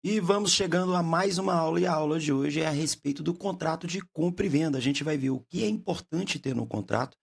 E vamos chegando a mais uma aula, e a aula de hoje é a respeito do contrato de compra e venda. A gente vai ver o que é importante ter no contrato.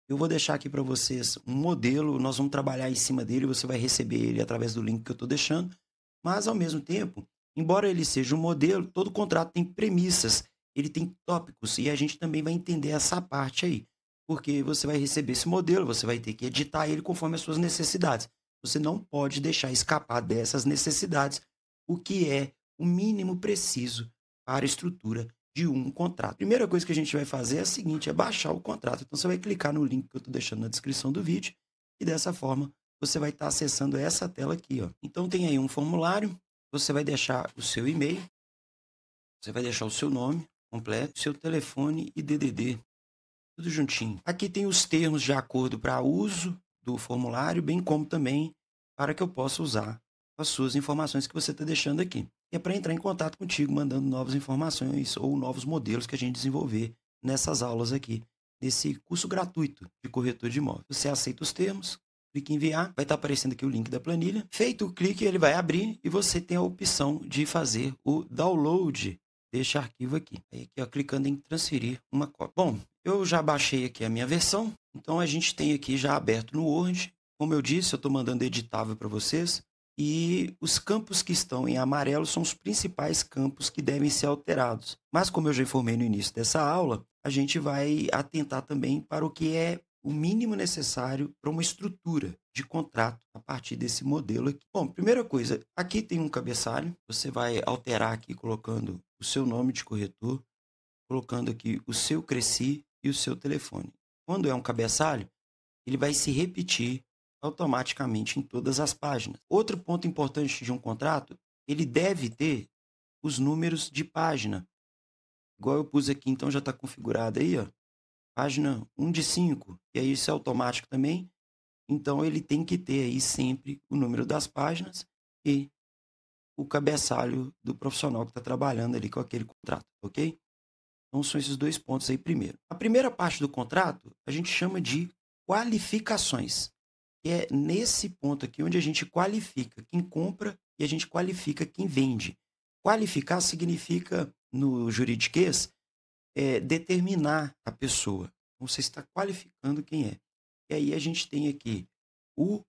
Eu vou deixar aqui para vocês um modelo, nós vamos trabalhar em cima dele, você vai receber ele através do link que eu estou deixando. Mas, ao mesmo tempo, embora ele seja um modelo, todo contrato tem premissas, ele tem tópicos, e a gente também vai entender essa parte aí. Porque você vai receber esse modelo, você vai ter que editar ele conforme as suas necessidades. Você não pode deixar escapar dessas necessidades o que é o mínimo preciso para a estrutura de um contrato. Primeira coisa que a gente vai fazer é a seguinte, é baixar o contrato. Então você vai clicar no link que eu estou deixando na descrição do vídeo e dessa forma você vai estar acessando essa tela aqui, ó. Então tem aí um formulário, você vai deixar o seu e-mail, você vai deixar o seu nome completo, seu telefone e DDD, tudo juntinho. Aqui tem os termos de acordo para uso do formulário, bem como também para que eu possa usar as suas informações que você está deixando aqui. É para entrar em contato contigo, mandando novas informações ou novos modelos que a gente desenvolver nessas aulas aqui, nesse curso gratuito de corretor de imóvel. Você aceita os termos, clique em enviar, vai estar aparecendo aqui o link da planilha. Feito o clique, ele vai abrir e você tem a opção de fazer o download deste arquivo aqui. Aí aqui, ó, clicando em transferir uma cópia. Bom, eu já baixei aqui a minha versão, então a gente tem aqui já aberto no Word. Como eu disse, eu estou mandando editável para vocês. E os campos que estão em amarelo são os principais campos que devem ser alterados. Mas, como eu já informei no início dessa aula, a gente vai atentar também para o que é o mínimo necessário para uma estrutura de contrato a partir desse modelo aqui. Bom, primeira coisa, aqui tem um cabeçalho, você vai alterar aqui colocando o seu nome de corretor, colocando aqui o seu CRECI e o seu telefone. Quando é um cabeçalho, ele vai se repetir automaticamente em todas as páginas. Outro ponto importante de um contrato, ele deve ter os números de página. Igual eu pus aqui, então já está configurado aí, ó. Página 1 de 5. E aí isso é automático também. Então ele tem que ter aí sempre o número das páginas e o cabeçalho do profissional que está trabalhando ali com aquele contrato, ok? Então são esses dois pontos aí primeiro. A primeira parte do contrato a gente chama de qualificações. E é nesse ponto aqui onde a gente qualifica quem compra e a gente qualifica quem vende. Qualificar significa, no juridiquês, determinar a pessoa. Então, você está qualificando quem é. E aí a gente tem aqui o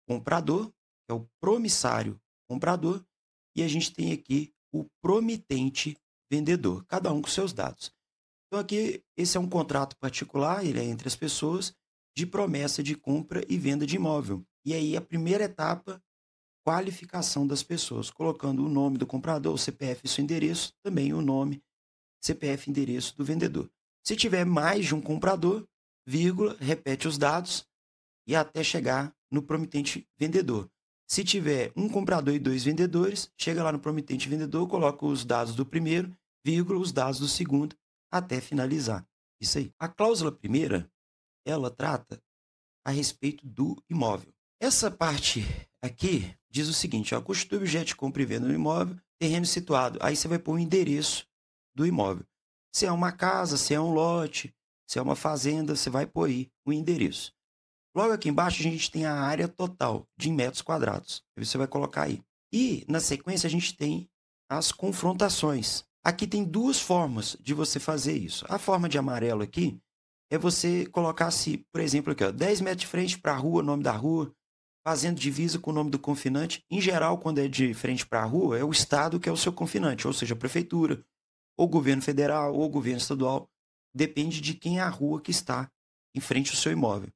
comprador, que é o promissário comprador, e a gente tem aqui o promitente vendedor, cada um com seus dados. Então aqui, esse é um contrato particular, ele é entre as pessoas, de promessa de compra e venda de imóvel. E aí a primeira etapa, qualificação das pessoas, colocando o nome do comprador, o CPF e seu endereço, também o nome, CPF e endereço do vendedor. Se tiver mais de um comprador, vírgula, repete os dados e até chegar no promitente vendedor. Se tiver um comprador e dois vendedores, chega lá no promitente vendedor, coloca os dados do primeiro, vírgula, os dados do segundo, até finalizar. Isso aí. A cláusula primeira, ela trata a respeito do imóvel. Essa parte aqui diz o seguinte, ó, constitui objeto de compra e venda do imóvel, terreno situado. Aí você vai pôr o endereço do imóvel. Se é uma casa, se é um lote, se é uma fazenda, você vai pôr aí o endereço. Logo aqui embaixo a gente tem a área total de metros quadrados. Aí você vai colocar aí. E na sequência a gente tem as confrontações. Aqui tem duas formas de você fazer isso. A forma de amarelo aqui é você colocar, se, por exemplo, aqui, ó, 10 metros de frente para a rua, nome da rua, fazendo divisa com o nome do confinante. Em geral, quando é de frente para a rua, é o estado que é o seu confinante, ou seja, a prefeitura, ou governo federal, ou governo estadual. Depende de quem é a rua que está em frente ao seu imóvel.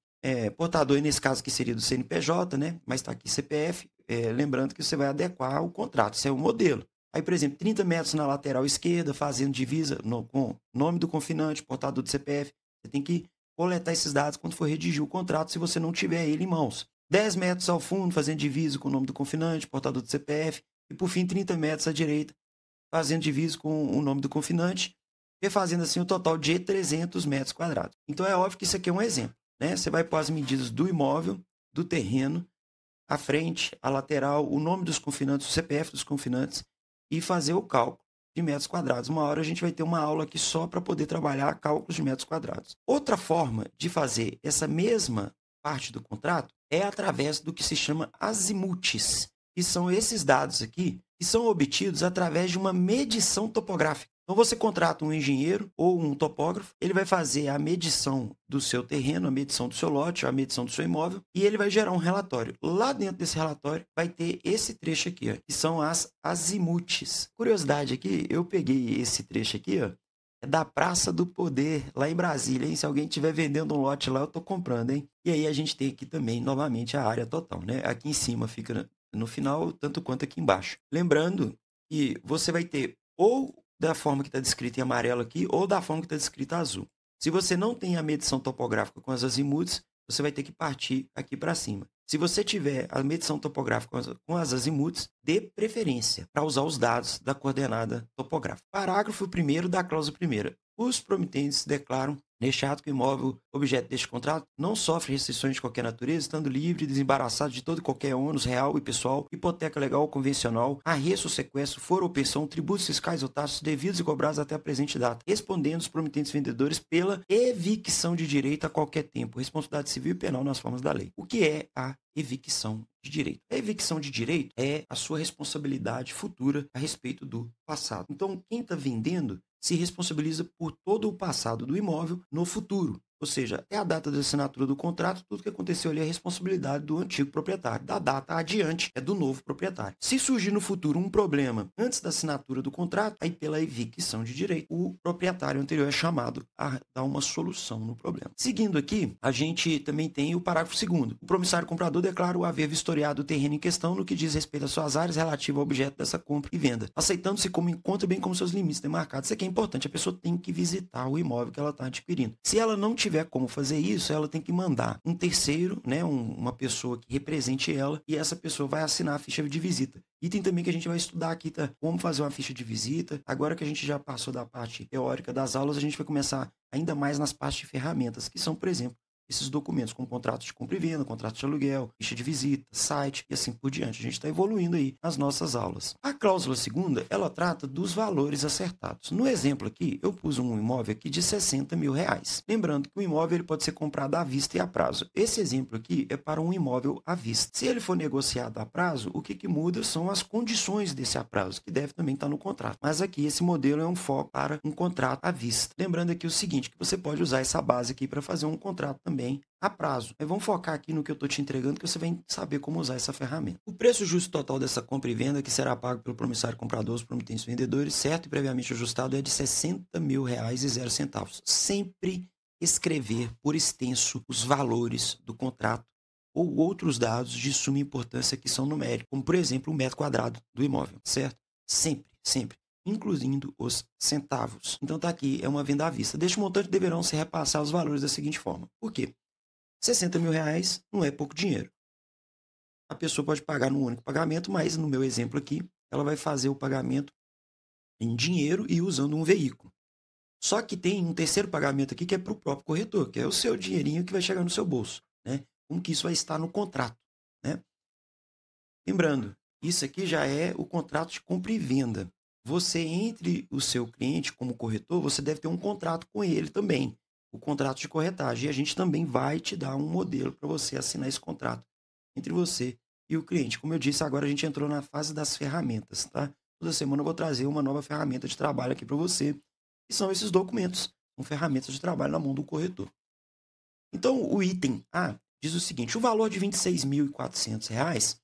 Portador, nesse caso, que seria do CNPJ, né? Mas está aqui CPF. Lembrando que você vai adequar o contrato, isso é o modelo. Aí, por exemplo, 30 metros na lateral esquerda, fazendo divisa com nome do confinante, portador do CPF. Você tem que coletar esses dados quando for redigir o contrato, se você não tiver ele em mãos. 10 metros ao fundo, fazendo divisa com o nome do confinante, portador do CPF. E, por fim, 30 metros à direita, fazendo divisa com o nome do confinante, e fazendo assim o total de 300 metros quadrados. Então, é óbvio que isso aqui é um exemplo, né? Você vai pôr as medidas do imóvel, do terreno, a frente, a lateral, o nome dos confinantes, o CPF dos confinantes, e fazer o cálculo de metros quadrados. Uma hora a gente vai ter uma aula aqui só para poder trabalhar cálculos de metros quadrados. Outra forma de fazer essa mesma parte do contrato é através do que se chama azimuths, que são esses dados aqui que são obtidos através de uma medição topográfica. Então você contrata um engenheiro ou um topógrafo, ele vai fazer a medição do seu terreno, a medição do seu lote, a medição do seu imóvel, e ele vai gerar um relatório. Lá dentro desse relatório vai ter esse trecho aqui, ó, que são as azimutes. Curiosidade aqui, eu peguei esse trecho aqui, ó, é da Praça do Poder, lá em Brasília, hein? Se alguém estiver vendendo um lote lá, eu tô comprando, hein? E aí a gente tem aqui também, novamente, a área total, né? Aqui em cima fica no final, tanto quanto aqui embaixo. Lembrando que você vai ter ou da forma que está descrita em amarelo aqui, ou da forma que está descrita azul. Se você não tem a medição topográfica com as azimutes, você vai ter que partir aqui para cima. Se você tiver a medição topográfica com as azimutes, dê preferência para usar os dados da coordenada topográfica. Parágrafo 1º da cláusula 1ª. Os promitentes declaram neste ato que o imóvel objeto deste contrato não sofre restrições de qualquer natureza, estando livre e desembaraçado de todo e qualquer ônus real e pessoal, hipoteca legal ou convencional, arresto ou sequestro, foro ou pensão, tributos fiscais ou taxas devidos e cobrados até a presente data, respondendo os promitentes vendedores pela evicção de direito a qualquer tempo, responsabilidade civil e penal nas formas da lei. O que é a evicção de direito? A evicção de direito é a sua responsabilidade futura a respeito do passado. Então, quem está vendendo se responsabiliza por todo o passado do imóvel no futuro. Ou seja, até a data da assinatura do contrato, tudo que aconteceu ali é responsabilidade do antigo proprietário. Da data adiante é do novo proprietário. Se surgir no futuro um problema antes da assinatura do contrato, aí pela evicção de direito, o proprietário anterior é chamado a dar uma solução no problema. Seguindo aqui, a gente também tem o parágrafo 2º. O promissário comprador declara o haver vistoriado o terreno em questão no que diz respeito às suas áreas relativas ao objeto dessa compra e venda, aceitando-se como encontra bem como seus limites demarcados. Isso aqui é importante, a pessoa tem que visitar o imóvel que ela está adquirindo. Se ela não tiver como fazer isso, ela tem que mandar um terceiro, né, uma pessoa que represente ela, e essa pessoa vai assinar a ficha de visita. Item também que a gente vai estudar aqui, tá? Como fazer uma ficha de visita. Agora que a gente já passou da parte teórica das aulas, a gente vai começar ainda mais nas partes de ferramentas, que são, por exemplo, esses documentos como contrato de compra e venda, contrato de aluguel, ficha de visita, site e assim por diante. A gente está evoluindo aí nas nossas aulas. A cláusula 2ª, ela trata dos valores acertados. No exemplo aqui, eu pus um imóvel aqui de 60 mil reais. Lembrando que o imóvel ele pode ser comprado à vista e a prazo. Esse exemplo aqui é para um imóvel à vista. Se ele for negociado a prazo, o que muda são as condições desse a prazo, que deve também estar no contrato. Mas aqui esse modelo é um foco para um contrato à vista. Lembrando aqui o seguinte, que você pode usar essa base aqui para fazer um contrato também a prazo. Mas vamos focar aqui no que eu estou te entregando, que você vai saber como usar essa ferramenta. O preço justo total dessa compra e venda, que será pago pelo promissário comprador, os promitentes vendedores, certo e previamente ajustado, é de 60 mil reais e 0 centavos. Sempre escrever por extenso os valores do contrato ou outros dados de suma importância que são numéricos, como por exemplo o metro quadrado do imóvel, certo? Sempre. Incluindo os centavos. Então tá aqui, é uma venda à vista. Deste montante deverão se repassar os valores da seguinte forma. Por quê? 60 mil reais não é pouco dinheiro. A pessoa pode pagar num único pagamento, mas no meu exemplo aqui, ela vai fazer o pagamento em dinheiro e usando um veículo. Só que tem um terceiro pagamento aqui que é para o próprio corretor, que é o seu dinheirinho que vai chegar no seu bolso, né? Como que isso vai estar no contrato, né? Lembrando, isso aqui já é o contrato de compra e venda. Você, entre o seu cliente como corretor, você deve ter um contrato com ele também, o contrato de corretagem. E a gente também vai te dar um modelo para você assinar esse contrato entre você e o cliente. Como eu disse, agora a gente entrou na fase das ferramentas, tá? Toda semana eu vou trazer uma nova ferramenta de trabalho aqui para você, que são esses documentos, com ferramentas de trabalho na mão do corretor. Então, o item A diz o seguinte, o valor de R$ 26.400,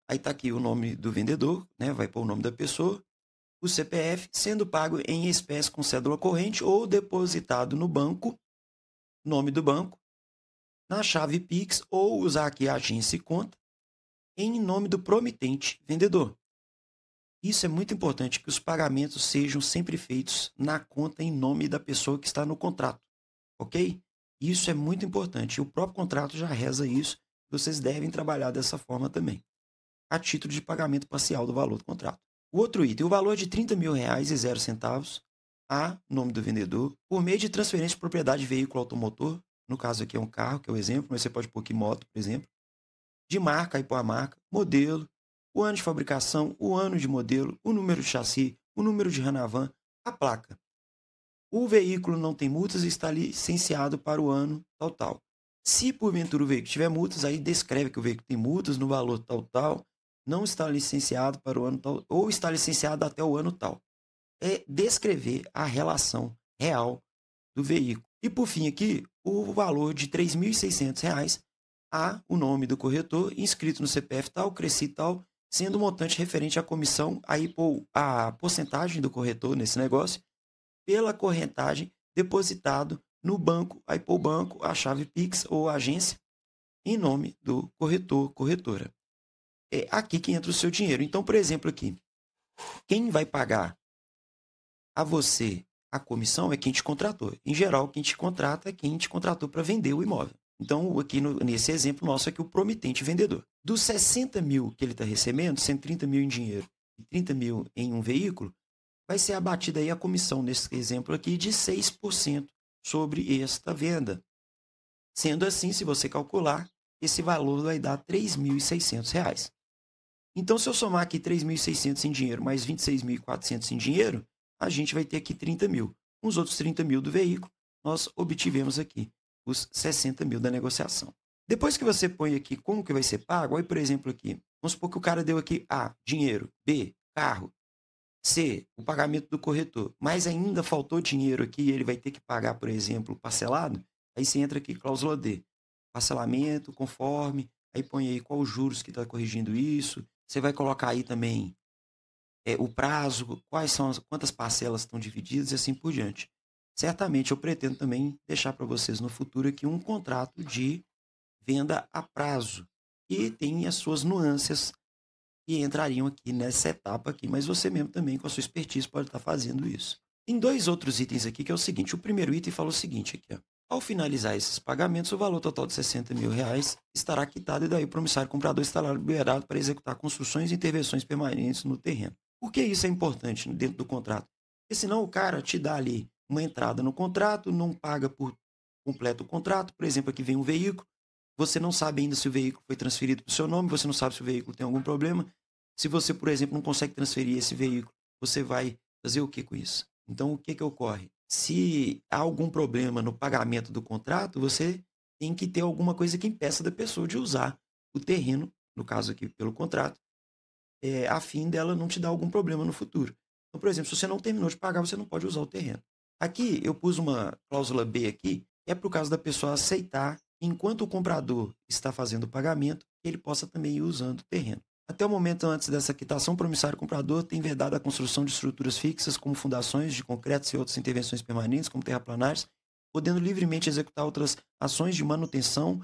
aí está aqui o nome do vendedor, né? Vai pôr o nome da pessoa, o CPF, sendo pago em espécie com cédula corrente ou depositado no banco, nome do banco, na chave Pix ou usar aqui a agência e conta, em nome do promitente vendedor. Isso é muito importante, que os pagamentos sejam sempre feitos na conta em nome da pessoa que está no contrato, ok? Isso é muito importante. O próprio contrato já reza isso, vocês devem trabalhar dessa forma também, a título de pagamento parcial do valor do contrato. O outro item, o valor de R$ 30 mil e 0 centavos, a nome do vendedor, por meio de transferência de propriedade de veículo automotor, no caso aqui é um carro, que é o exemplo, mas você pode pôr aqui moto, por exemplo, de marca, aí pôr a marca, modelo, o ano de fabricação, o ano de modelo, o número de chassi, o número de Ranavan, a placa. O veículo não tem multas e está licenciado para o ano tal. Se porventura o veículo tiver multas, aí descreve que o veículo tem multas no valor tal, não está licenciado para o ano tal ou está licenciado até o ano tal. É descrever a relação real do veículo. E por fim aqui, o valor de R$ 3.600 a o nome do corretor, inscrito no CPF tal, Cresci tal, sendo o montante referente à comissão, aí pôr a porcentagem do corretor nesse negócio, pela corretagem depositado no banco, aí pôr o banco, a chave Pix ou agência, em nome do corretor, corretora. É aqui que entra o seu dinheiro. Então, por exemplo, aqui, quem vai pagar a você a comissão é quem te contratou. Em geral, quem te contrata é quem te contratou para vender o imóvel. Então, aqui nesse exemplo nosso aqui, o promitente vendedor. Dos 60 mil que ele está recebendo, 130 mil em dinheiro e 30 mil em um veículo, vai ser abatida aí a comissão, nesse exemplo aqui, de 6% sobre esta venda. Sendo assim, se você calcular, esse valor vai dar R$ 3.600. Então, se eu somar aqui 3.600 em dinheiro mais 26.400 em dinheiro, a gente vai ter aqui 30 mil. Com os outros 30 mil do veículo, nós obtivemos aqui os 60 mil da negociação. Depois que você põe aqui como que vai ser pago, aí, por exemplo, aqui, vamos supor que o cara deu aqui A, dinheiro, B, carro, C, o pagamento do corretor, mas ainda faltou dinheiro aqui, ele vai ter que pagar, por exemplo, parcelado, aí você entra aqui, cláusula D, parcelamento, conforme, aí põe aí qual os juros que está corrigindo isso, você vai colocar aí também o prazo, quantas parcelas estão divididas e assim por diante. Certamente eu pretendo também deixar para vocês no futuro aqui um contrato de venda a prazo, que tem as suas nuances que entrariam aqui nessa etapa aqui, mas você mesmo também com a sua expertise pode estar fazendo isso. Tem dois outros itens aqui que é o seguinte, o primeiro item fala o seguinte aqui, ó. Ao finalizar esses pagamentos, o valor total de R$ 60 mil estará quitado e daí o promissário comprador estará liberado para executar construções e intervenções permanentes no terreno. Por que isso é importante dentro do contrato? Porque senão o cara te dá ali uma entrada no contrato, não paga por completo o contrato, por exemplo, aqui vem um veículo, você não sabe ainda se o veículo foi transferido para o seu nome, você não sabe se o veículo tem algum problema. Se você, por exemplo, não consegue transferir esse veículo, você vai fazer o que com isso? Então, o que que ocorre? Se há algum problema no pagamento do contrato, você tem que ter alguma coisa que impeça da pessoa de usar o terreno, no caso aqui pelo contrato, a fim dela não te dar algum problema no futuro. Então, por exemplo, se você não terminou de pagar, você não pode usar o terreno. Aqui eu pus uma cláusula B aqui, que é para o caso da pessoa aceitar, enquanto o comprador está fazendo o pagamento, que ele possa também ir usando o terreno. Até o momento antes dessa quitação, o promissário comprador tem vedado a construção de estruturas fixas, como fundações de concretos e outras intervenções permanentes, como terraplanares, podendo livremente executar outras ações de manutenção,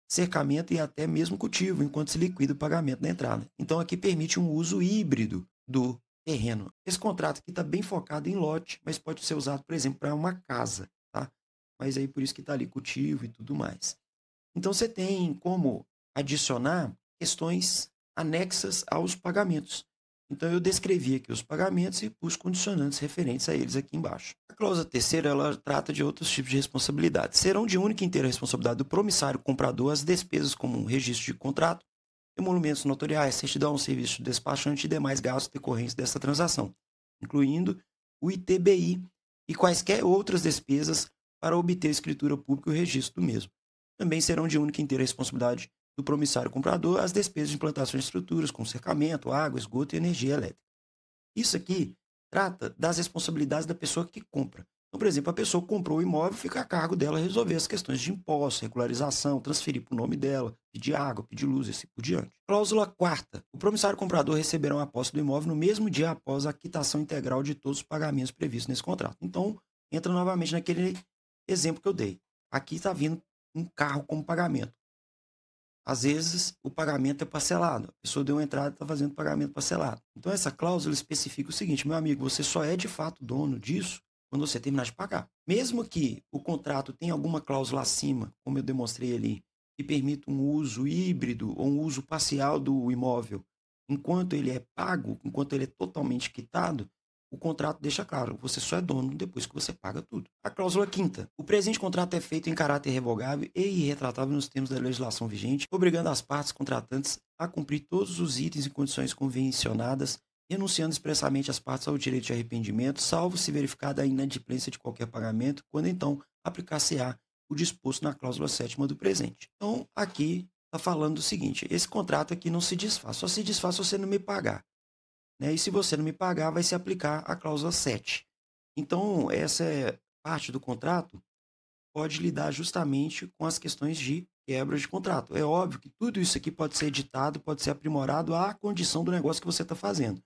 cercamento e até mesmo cultivo, enquanto se liquida o pagamento da entrada. Então, aqui permite um uso híbrido do terreno. Esse contrato aqui está bem focado em lote, mas pode ser usado, por exemplo, para uma casa, tá? Mas aí por isso que está ali cultivo e tudo mais. Então, você tem como adicionar questões anexas aos pagamentos. Então, eu descrevi aqui os pagamentos e pus condicionantes referentes a eles aqui embaixo. A cláusula terceira, ela trata de outros tipos de responsabilidade. Serão de única e inteira responsabilidade do promissário comprador as despesas como um registro de contrato, emolumentos notoriais, certidão, serviço de despachante e demais gastos decorrentes dessa transação, incluindo o ITBI e quaisquer outras despesas para obter escritura pública e o registro do mesmo. Também serão de única e inteira responsabilidade do promissário comprador as despesas de implantação de estruturas, como cercamento, água, esgoto e energia elétrica. Isso aqui trata das responsabilidades da pessoa que compra. Então, por exemplo, a pessoa comprou o imóvel, fica a cargo dela resolver as questões de impostos, regularização, transferir para o nome dela, pedir água, pedir luz e assim por diante. Cláusula quarta. O promissário comprador receberá uma posse do imóvel no mesmo dia após a quitação integral de todos os pagamentos previstos nesse contrato. Então, entra novamente naquele exemplo que eu dei. Aqui está vindo um carro como pagamento. Às vezes, o pagamento é parcelado. A pessoa deu uma entrada e está fazendo pagamento parcelado. Então, essa cláusula especifica o seguinte, meu amigo, você só é de fato dono disso quando você terminar de pagar. Mesmo que o contrato tenha alguma cláusula acima, como eu demonstrei ali, que permita um uso híbrido ou um uso parcial do imóvel, enquanto ele é pago, enquanto ele é totalmente quitado, o contrato deixa claro, você só é dono depois que você paga tudo. A cláusula quinta. O presente contrato é feito em caráter revogável e irretratável nos termos da legislação vigente, obrigando as partes contratantes a cumprir todos os itens e condições convencionadas, renunciando expressamente as partes ao direito de arrependimento, salvo se verificada a inadimplência de qualquer pagamento, quando então aplicar-se-á o disposto na cláusula sétima do presente. Então, aqui está falando o seguinte: esse contrato aqui não se desfaz, só se desfaz se você não me pagar, né? E se você não me pagar, vai se aplicar a cláusula 7. Então, essa é parte do contrato pode lidar justamente com as questões de quebra de contrato. É óbvio que tudo isso aqui pode ser editado, pode ser aprimorado à condição do negócio que você está fazendo.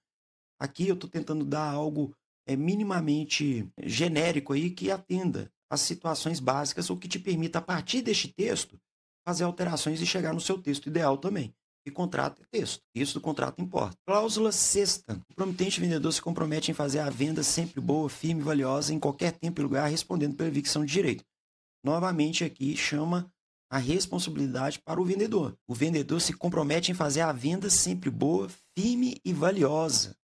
Aqui eu estou tentando dar algo minimamente genérico aí que atenda às situações básicas ou que te permita, a partir deste texto, fazer alterações e chegar no seu texto ideal também. E contrato é texto. Isso do contrato importa. Cláusula sexta. O promitente vendedor se compromete em fazer a venda sempre boa, firme e valiosa em qualquer tempo e lugar, respondendo pela evicção de direito. Novamente aqui chama a responsabilidade para o vendedor. O vendedor se compromete em fazer a venda sempre boa, firme e valiosa.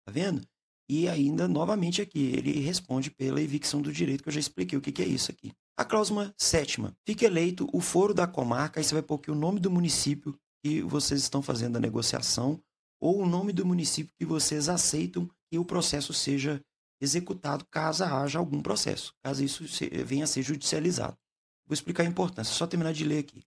Tá vendo? E ainda, novamente aqui, ele responde pela evicção do direito, que eu já expliquei o que é isso aqui. A cláusula sétima. Fica eleito o foro da comarca, aí você vai pôr aqui o nome do município que vocês estão fazendo a negociação ou o nome do município que vocês aceitam que o processo seja executado caso haja algum processo, caso isso venha a ser judicializado. Vou explicar a importância, só terminar de ler aqui.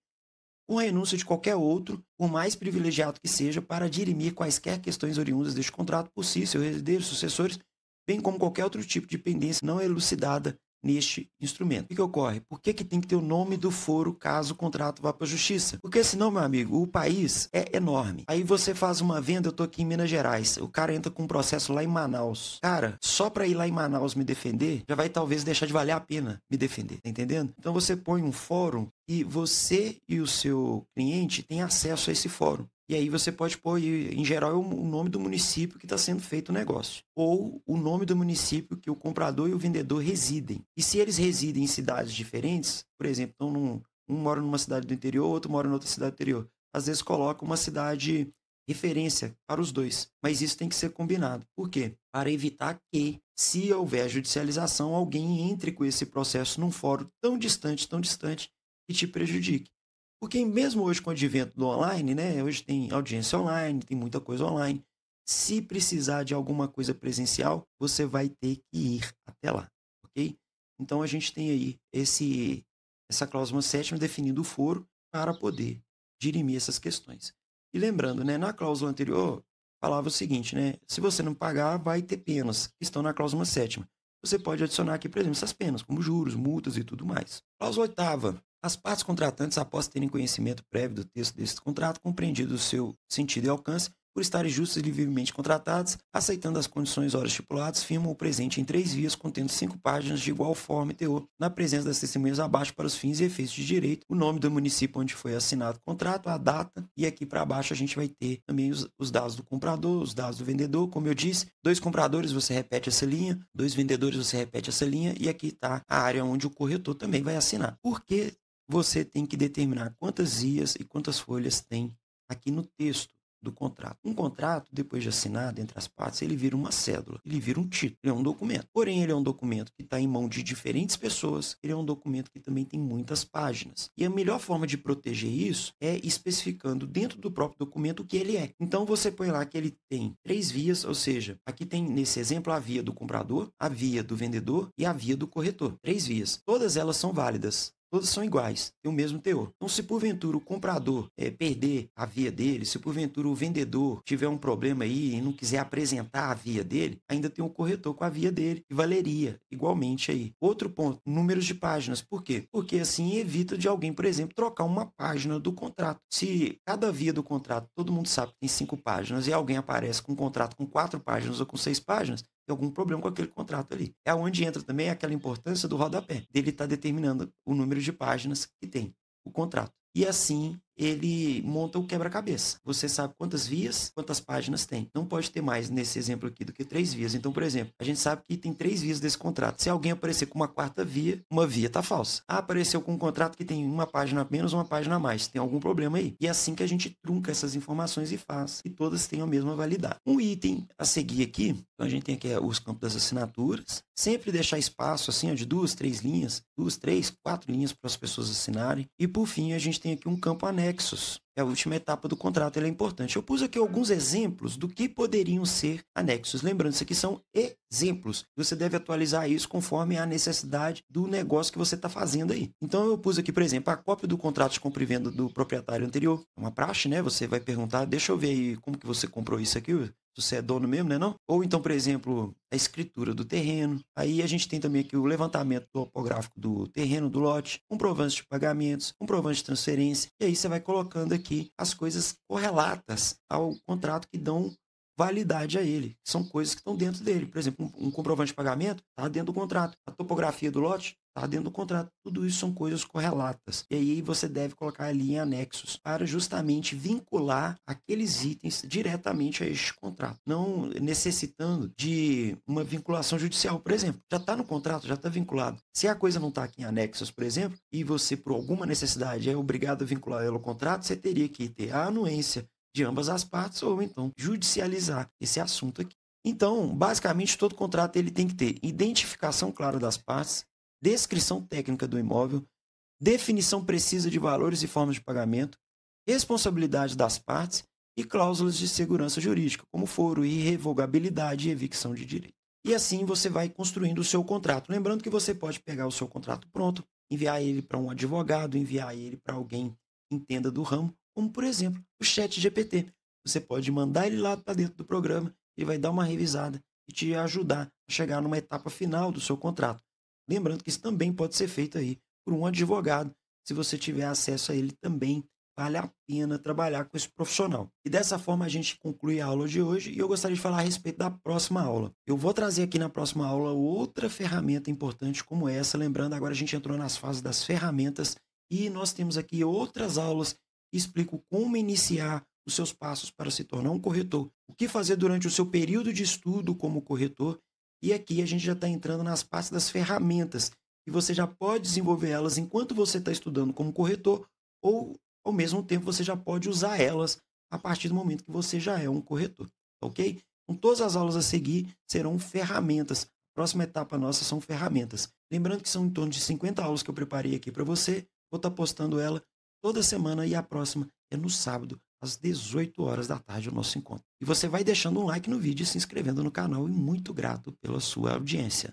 Com a renúncia de qualquer outro, por mais privilegiado que seja, para dirimir quaisquer questões oriundas deste contrato por si, seus herdeiros, sucessores, bem como qualquer outro tipo de pendência não elucidada neste instrumento. O que ocorre? Por que tem que ter o nome do foro caso o contrato vá para a justiça? Porque senão, meu amigo, o país é enorme. Aí você faz uma venda, eu tô aqui em Minas Gerais, o cara entra com um processo lá em Manaus. Cara, só para ir lá em Manaus me defender, já vai talvez deixar de valer a pena me defender, tá entendendo? Então você põe um fórum e você e o seu cliente têm acesso a esse fórum. E aí você pode pôr, em geral, o nome do município que está sendo feito o negócio. Ou o nome do município que o comprador e o vendedor residem. E se eles residem em cidades diferentes, por exemplo, então um mora numa cidade do interior, outro mora em outra cidade do interior. Às vezes coloca uma cidade referência para os dois. Mas isso tem que ser combinado. Por quê? Para evitar que, se houver judicialização, alguém entre com esse processo num fórum tão distante, que te prejudique. Porque mesmo hoje com o advento do online, né? Hoje tem audiência online, tem muita coisa online. Se precisar de alguma coisa presencial, você vai ter que ir até lá, ok? Então a gente tem aí essa cláusula sétima definindo o foro para poder dirimir essas questões. E lembrando, né? Na cláusula anterior falava o seguinte, né? Se você não pagar, vai ter penas que estão na cláusula sétima. Você pode adicionar aqui, por exemplo, essas penas, como juros, multas e tudo mais. Cláusula oitava. As partes contratantes, após terem conhecimento prévio do texto desse contrato, compreendido o seu sentido e alcance, por estarem justas e livremente contratadas, aceitando as condições horas estipuladas, firmam o presente em 3 vias, contendo 5 páginas de igual forma e teor, na presença das testemunhas abaixo para os fins e efeitos de direito, o nome do município onde foi assinado o contrato, a data, e aqui para baixo a gente vai ter também os dados do comprador, os dados do vendedor, como eu disse, 2 compradores você repete essa linha, 2 vendedores você repete essa linha, e aqui está a área onde o corretor também vai assinar. Por que você tem que determinar quantas vias e quantas folhas tem aqui no texto do contrato? Um contrato, depois de assinado entre as partes, ele vira uma cédula, ele vira um título, ele é um documento. Porém, ele é um documento que está em mão de diferentes pessoas, ele é um documento que também tem muitas páginas. E a melhor forma de proteger isso é especificando dentro do próprio documento o que ele é. Então, você põe lá que ele tem 3 vias, ou seja, aqui tem, nesse exemplo, a via do comprador, a via do vendedor e a via do corretor. 3 vias. Todas elas são válidas. Todas são iguais, têm o mesmo teor. Então, se porventura o comprador perder a via dele, se porventura o vendedor tiver um problema aí e não quiser apresentar a via dele, ainda tem o corretor com a via dele, que valeria igualmente aí. Outro ponto, números de páginas. Por quê? Porque assim evita de alguém, por exemplo, trocar uma página do contrato. Se cada via do contrato, todo mundo sabe que tem 5 páginas e alguém aparece com um contrato com 4 páginas ou com 6 páginas, tem algum problema com aquele contrato ali. É onde entra também aquela importância do rodapé, dele estar determinando o número de páginas que tem o contrato. E assim ele monta o quebra-cabeça. Você sabe quantas vias, quantas páginas tem. Não pode ter mais nesse exemplo aqui do que 3 vias. Então, por exemplo, a gente sabe que tem 3 vias desse contrato. Se alguém aparecer com uma 4ª via, uma via está falsa. Apareceu com um contrato que tem uma página a menos, uma página a mais. Tem algum problema aí. E é assim que a gente trunca essas informações e faz que todas tenham a mesma validade. Um item a seguir aqui, então a gente tem aqui os campos das assinaturas. Sempre deixar espaço assim, de 2, 3 linhas, 2, 3, 4 linhas para as pessoas assinarem. E por fim, a gente tem aqui um campo anexos. É a última etapa do contrato, ele é importante. Eu pus aqui alguns exemplos do que poderiam ser anexos. Lembrando, isso aqui são exemplos. Você deve atualizar isso conforme a necessidade do negócio que você está fazendo aí. Então, eu pus aqui, por exemplo, a cópia do contrato de compra e venda do proprietário anterior. É uma praxe, né? Você vai perguntar, deixa eu ver aí como que você comprou isso aqui, se você é dono mesmo, né, não? Ou então, por exemplo, a escritura do terreno. Aí a gente tem também aqui o levantamento topográfico do terreno, do lote, comprovantes de pagamentos, comprovantes de transferência. E aí você vai colocando aqui as coisas correlatas ao contrato que dão validade a ele. São coisas que estão dentro dele. Por exemplo, um comprovante de pagamento está dentro do contrato. A topografia do lote está dentro do contrato. Tudo isso são coisas correlatas. E aí você deve colocar ali em anexos para justamente vincular aqueles itens diretamente a este contrato. Não necessitando de uma vinculação judicial, por exemplo. Já está no contrato, já está vinculado. Se a coisa não está aqui em anexos, por exemplo, e você, por alguma necessidade, é obrigado a vincular ela ao contrato, você teria que ter a anuência de ambas as partes ou então judicializar esse assunto aqui. Então, basicamente, todo contrato ele tem que ter identificação clara das partes, descrição técnica do imóvel, definição precisa de valores e formas de pagamento, responsabilidade das partes e cláusulas de segurança jurídica, como foro, irrevogabilidade e evicção de direito. E assim você vai construindo o seu contrato. Lembrando que você pode pegar o seu contrato pronto, enviar ele para um advogado, enviar ele para alguém que entenda do ramo, como, por exemplo, o ChatGPT. Você pode mandar ele lá para dentro do programa, ele vai dar uma revisada e te ajudar a chegar numa etapa final do seu contrato. Lembrando que isso também pode ser feito aí por um advogado. Se você tiver acesso a ele também, vale a pena trabalhar com esse profissional. E dessa forma a gente conclui a aula de hoje e eu gostaria de falar a respeito da próxima aula. Eu vou trazer aqui na próxima aula outra ferramenta importante como essa. Lembrando, agora a gente entrou nas fases das ferramentas e nós temos aqui outras aulas que explicam como iniciar os seus passos para se tornar um corretor. O que fazer durante o seu período de estudo como corretor. E aqui a gente já está entrando nas partes das ferramentas e você já pode desenvolver elas enquanto você está estudando como corretor ou, ao mesmo tempo, você já pode usar elas a partir do momento que você já é um corretor, ok? Então, todas as aulas a seguir serão ferramentas. A próxima etapa nossa são ferramentas. Lembrando que são em torno de 50 aulas que eu preparei aqui para você. Vou estar postando ela toda semana e a próxima é no sábado, às 18 horas da tarde, o nosso encontro. E você vai deixando um like no vídeo e se inscrevendo no canal e muito grato pela sua audiência.